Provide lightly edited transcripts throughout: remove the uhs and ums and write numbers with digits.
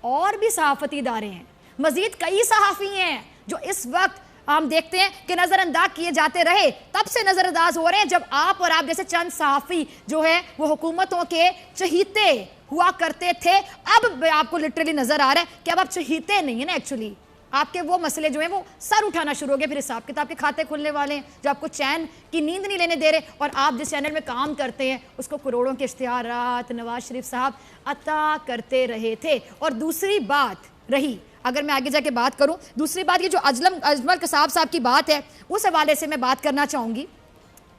और भी सहाफती इदारे हैं, मजीद कई सहाफ़ी हैं जो इस वक्त हम देखते हैं कि नजरअंदाज किए जाते रहे, तब से नजरअंदाज हो रहे हैं जब आप और आप जैसे चंद सहाफ़ी जो है वो हुकूमतों के चहीते हुआ करते थे। अब आपको लिटरली नजर आ रहा है कि अब आप चहीते नहीं है ना, एक्चुअली आपके वो मसले जो हैं वो सर उठाना शुरू हो गए, फिर हिसाब किताब के खाते खुलने वाले हैं जो आपको चैन की नींद नहीं लेने दे रहे। और आप जिस चैनल में काम करते हैं उसको करोड़ों के इश्तिहारात नवाज शरीफ साहब अता करते रहे थे। और दूसरी बात रही, अगर मैं आगे जाके बात करूं, दूसरी बात ये जो अजमल कसाब साहब की बात है उस हवाले से मैं बात करना चाहूँगी।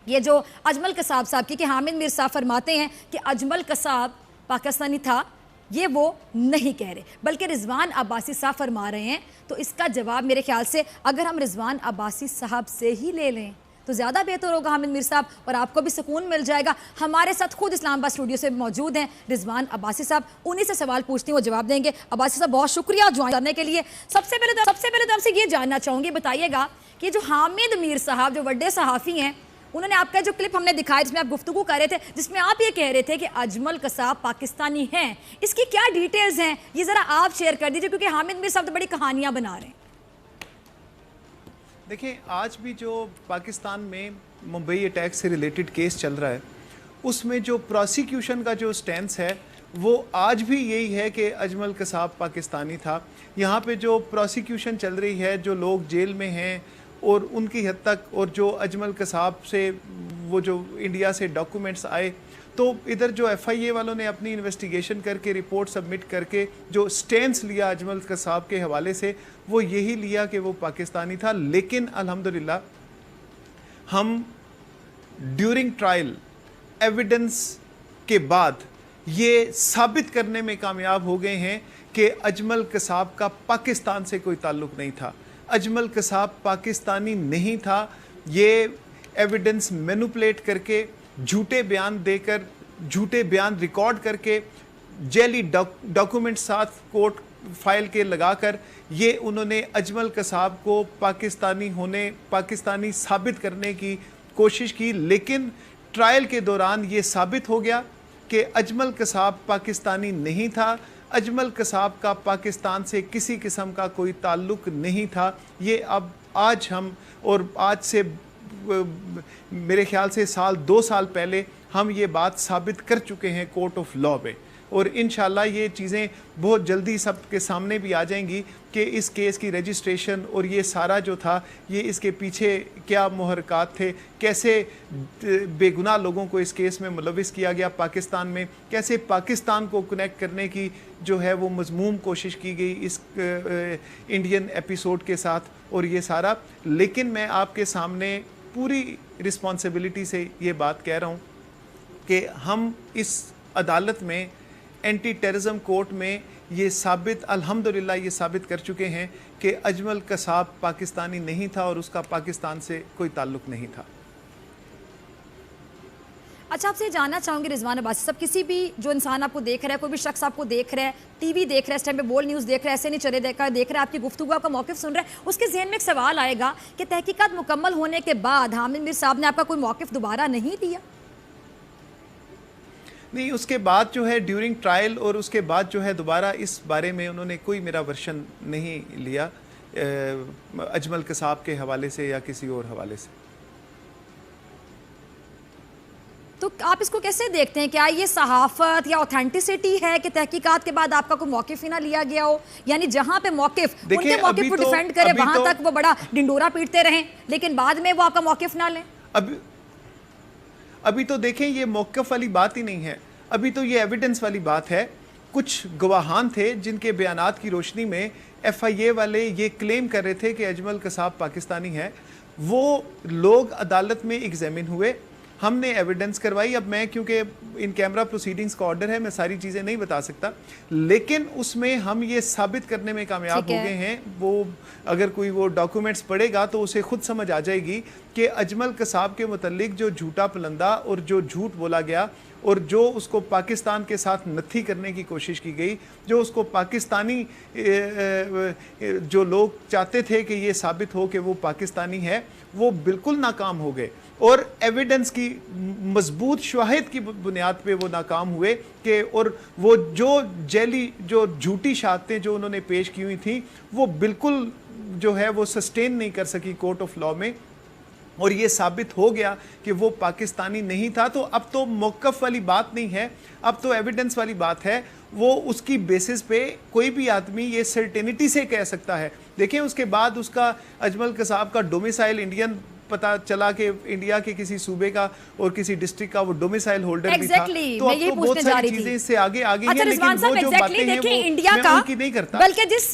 ये जो अजमल कसाब साहब की कि हामिद मीर साहब फरमाते हैं कि अजमल कसाब पाकिस्तानी था, ये वो नहीं कह रहे बल्कि रिजवान अब्बासी साहब फरमा रहे हैं। तो इसका जवाब मेरे ख्याल से अगर हम रिजवान अब्बासी साहब से ही ले लें तो ज़्यादा बेहतर होगा हामिद मीर साहब, और आपको भी सुकून मिल जाएगा। हमारे साथ खुद इस्लामाबाद स्टूडियो से मौजूद हैं रिजवान अब्बासी साहब, उन्हीं से सवाल पूछती हूँ, वो जवाब देंगे। अब्बासी साहब बहुत शुक्रिया ज्वाइन करने के लिए। सबसे पहले तो आपसे ये जानना चाहूँगी, बताइएगा कि जो हामिद मीर साहब जो बड़े सहाफ़ी हैं, उन्होंने आपका जो क्लिप हमने दिखाया जिसमें आप गुफ्तगू कर रहे थे, जिसमें आप ये कह रहे थे कि अजमल कसाब पाकिस्तानी हैं, इसकी क्या डिटेल्स हैं ये ज़रा आप शेयर कर दीजिए, क्योंकि हामिद मीर साहब तो बड़ी कहानियाँ बना रहे हैं। देखिए, आज भी जो पाकिस्तान में मुंबई अटैक से रिलेटेड केस चल रहा है उसमें जो प्रोसिक्यूशन का जो स्टैंस है वो आज भी यही है कि अजमल कसाब पाकिस्तानी था। यहाँ पे जो प्रोसिक्यूशन चल रही है, जो लोग जेल में हैं और उनकी हद तक, और जो अजमल कसाब से वो जो इंडिया से डॉक्यूमेंट्स आए, तो इधर जो FIA वालों ने अपनी इन्वेस्टिगेशन करके रिपोर्ट सबमिट करके जो स्टैंस लिया अजमल कसाब के हवाले से, वो यही लिया कि वो पाकिस्तानी था। लेकिन अल्हम्दुलिल्लाह हम ड्यूरिंग ट्रायल एविडेंस के बाद ये साबित करने में कामयाब हो गए हैं कि अजमल कसाब का पाकिस्तान से कोई ताल्लुक़ नहीं था। अजमल कसाब पाकिस्तानी नहीं था। ये एविडेंस मैनिपुलेट करके, झूठे बयान देकर, झूठे बयान रिकॉर्ड करके, जेली डॉक्यूमेंट साथ कोर्ट फाइल के लगाकर ये उन्होंने अजमल कसाब को पाकिस्तानी साबित करने की कोशिश की। लेकिन ट्रायल के दौरान ये साबित हो गया कि अजमल कसाब पाकिस्तानी नहीं था। अजमल कसाब का पाकिस्तान से किसी किस्म का कोई ताल्लुक़ नहीं था। ये अब आज हम, और आज से मेरे ख्याल से 2 साल पहले हम ये बात साबित कर चुके हैं कोर्ट ऑफ लॉ में, और इंशाल्लाह ये चीज़ें बहुत जल्दी सबके सामने भी आ जाएंगी कि इस केस की रजिस्ट्रेशन और ये सारा जो था, ये इसके पीछे क्या मुहरकात थे, कैसे बेगुनाह लोगों को इस केस में मुलविस किया गया पाकिस्तान में, कैसे पाकिस्तान को कनेक्ट करने की जो है वो मज़मूम कोशिश की गई इस इंडियन एपिसोड के साथ, और ये सारा। लेकिन मैं आपके सामने पूरी रिस्पॉन्सिबिलिटी से ये बात कह रहा हूँ कि हम इस अदालत में, एंटी टेररिज्म कोर्ट में ये साबित, अल्हम्दुलिल्लाह ये साबित कर चुके हैं कि अजमल कसाब पाकिस्तानी नहीं था और उसका पाकिस्तान से कोई ताल्लुक़ नहीं था। अच्छा, आपसे जानना चाहूँगी रिजवान अब्बासी साहब, किसी भी जो इंसान आपको देख रहा है, कोई भी शख्स आपको देख रहा है, टीवी देख रहा है, इस टाइम पे बोल न्यूज़ देख रहा है, ऐसे नहीं चले देख रहा है, आपकी गुफ्तगू, आपका मौक़िफ़ सुन रहा है, उसके जहन में एक सवाल आएगा कि तहकीकात मुकम्मल होने के बाद हामिद मीर साहब ने आपका कोई मौक़िफ़ दोबारा नहीं दिया? नहीं, उसके बाद जो है ड्यूरिंग ट्रायल और उसके बाद जो है दोबारा इस बारे में उन्होंने कोई मेरा वर्शन नहीं लिया अजमल कसाब के हवाले से या किसी और हवाले से। तो आप इसको कैसे देखते हैं? क्या ये सहाफत या ऑथेंटिसिटी है कि तहकीकात के बाद आपका कोई मौक़िफ़ ही ना लिया गया हो? यानी जहां पे मौक़िफ़, उनके मौक़िफ़ को डिफेंड करे, वहां तक वो बड़ा डिंडोरा पीटते रहें, लेकिन बाद में वो आपका मौक़िफ़ ना लें। अभी तो देखें, ये मौक़िफ़ वाली बात ही नहीं है, अभी तो ये एविडेंस वाली बात है। कुछ गवाहान थे जिनके बयानात की रोशनी में FIA वाले ये क्लेम कर रहे थे कि अजमल कसाब पाकिस्तानी है। वो लोग अदालत में एग्जामिन हुए, हमने एविडेंस करवाई। अब मैं, क्योंकि इन कैमरा प्रोसीडिंग्स का ऑर्डर है, मैं सारी चीज़ें नहीं बता सकता, लेकिन उसमें हम ये साबित करने में कामयाब हो गए हैं। वो अगर कोई वो डॉक्यूमेंट्स पढ़ेगा तो उसे खुद समझ आ जाएगी कि अजमल कसाब के मुतल्लिक जो झूठा पलंदा और जो झूठ बोला गया और जो उसको पाकिस्तान के साथ नत्थी करने की कोशिश की गई, जो उसको पाकिस्तानी जो लोग चाहते थे कि ये साबित हो कि वो पाकिस्तानी है, वो बिल्कुल नाकाम हो गए। और एविडेंस की मजबूत शवाहिद की बुनियाद पे वो नाकाम हुए कि और वो जो जैली जो झूठी शहादतें जो उन्होंने पेश की हुई थी वो बिल्कुल जो है वो सस्टेन नहीं कर सकी कोर्ट ऑफ लॉ में, और ये साबित हो गया कि वो पाकिस्तानी नहीं था। तो अब तो मौक़िफ़ वाली बात नहीं है, अब तो एविडेंस वाली बात है। वो उसकी बेसिस पे कोई भी आदमी ये सर्टेनिटी से कह सकता है। देखें उसके बाद उसका अजमल कसाब का डोमिसाइल इंडियन पता चला कि इंडिया के किसी सूबे का और किसी डिस्ट्रिक्ट का वो डोमिसाइल होल्डर भी था। तो अब तो बहुत सारी चीजें इससे आगे आगे हैं, लेकिन वो जो बातें हैं वो इंडिया का उनकी नहीं करता। बल्कि जिस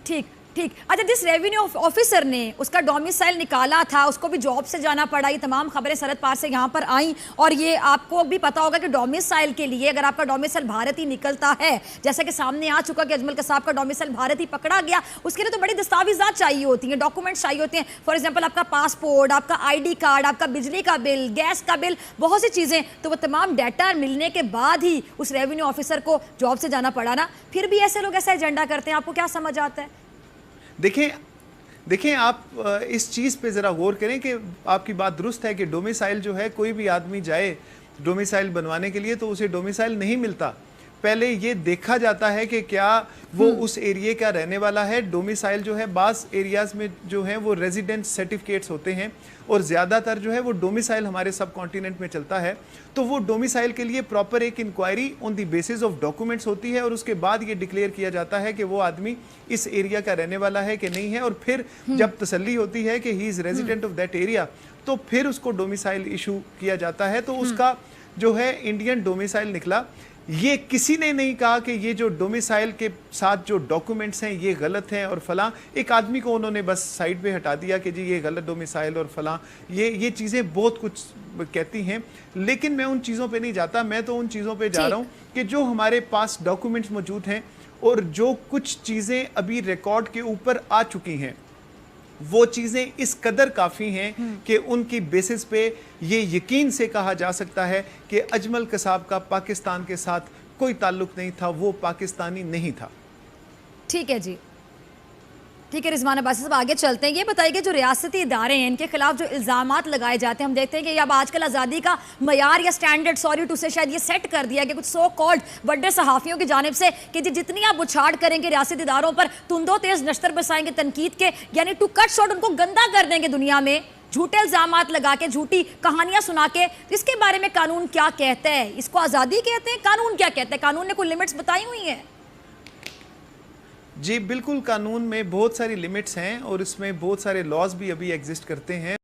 ठीक ठीक अच्छा जिस रेवेन्यू ऑफिसर ने उसका डोमिसाइल निकाला था उसको भी जॉब से जाना पड़ा। ये तमाम खबरें सरहद पार से यहाँ पर आई, और ये आपको भी पता होगा कि डोमिसाइल के लिए अगर आपका डोमिसाइल भारत ही निकलता है, जैसा कि सामने आ चुका कि अजमल कसाब का डोमिसाइल भारत ही पकड़ा गया, उसके लिए तो बड़ी दस्तावेजात चाहिए होती हैं, डॉक्यूमेंट्स चाहिए होते हैं। फॉर एग्जाम्पल आपका पासपोर्ट, आपका ID कार्ड, आपका बिजली का बिल, गैस का बिल, बहुत सी चीज़ें। तो वो तमाम डाटा मिलने के बाद ही उस रेवेन्यू ऑफिसर को जॉब से जाना पड़ा ना। फिर भी ऐसे लोग ऐसा एजेंडा करते हैं, आपको क्या समझ आता है? देखें आप इस चीज़ पे ज़रा गौर करें कि आपकी बात दुरुस्त है कि डोमिसाइल जो है कोई भी आदमी जाए डोमिसाइल बनवाने के लिए तो उसे डोमिसाइल नहीं मिलता। पहले ये देखा जाता है कि क्या वो उस एरिया का रहने वाला है। डोमिसाइल जो है बाज़ एरियाज़ में जो है वो रेजिडेंट सर्टिफिकेट्स होते हैं, और ज़्यादातर जो है वो डोमिसाइल हमारे सब कॉन्टिनेंट में चलता है। तो वो डोमिसाइल के लिए प्रॉपर एक inquiry on the basis of documents होती है, और उसके बाद ये डिक्लेयर किया जाता है कि वो आदमी इस एरिया का रहने वाला है कि नहीं है। और फिर जब तसल्ली होती है कि he is resident of that area, तो फिर उसको डोमिसाइल इशू किया जाता है। तो उसका जो है इंडियन डोमिसाइल निकला। ये किसी ने नहीं कहा कि ये जो डोमिसाइल के साथ जो डॉक्यूमेंट्स हैं ये गलत हैं और फलां। एक आदमी को उन्होंने बस साइड पे हटा दिया कि जी ये गलत डोमिसाइल और फलां, ये चीज़ें बहुत कुछ कहती हैं। लेकिन मैं उन चीज़ों पे नहीं जाता, मैं तो उन चीज़ों पे जा रहा हूँ कि जो हमारे पास डॉक्यूमेंट्स मौजूद हैं और जो कुछ चीज़ें अभी रिकॉर्ड के ऊपर आ चुकी हैं, वो चीज़ें इस कदर काफ़ी हैं कि उनकी बेसिस पे ये यकीन से कहा जा सकता है कि अजमल कसाब का पाकिस्तान के साथ कोई ताल्लुक नहीं था, वो पाकिस्तानी नहीं था। ठीक है जी, ठीक है रिजवान अब्बासी साहब, आगे चलते हैं। ये बताइए जो रियासती इदारे हैं इनके खिलाफ जो इल्ज़ामात लगाए जाते हैं, हम देखते हैं कि अब आजकल आज़ादी का मयार या स्टैंडर्ड, सॉरी टू से, शायद ये सेट कर दिया कि कुछ सो कॉल्ड बड़े सहाफ़ियों की जानिब से कि जितनी आप बुछाड़ करेंगे रियासती इदारों पर, तुंदो तेज नश्तर बरसाएंगे तनकीद के, यानी टू कट शॉर्ट उनको गंदा कर देंगे दुनिया में, झूठे इल्ज़ामात लगा के, झूठी कहानियां सुना के। इसके बारे में कानून क्या कहता है? इसको आज़ादी कहते हैं? कानून क्या कहता है? कानून ने कोई लिमिट्स बताई हुई हैं? जी बिल्कुल, कानून में बहुत सारी लिमिट्स हैं और इसमें बहुत सारे लॉज भी अभी एग्जिस्ट करते हैं।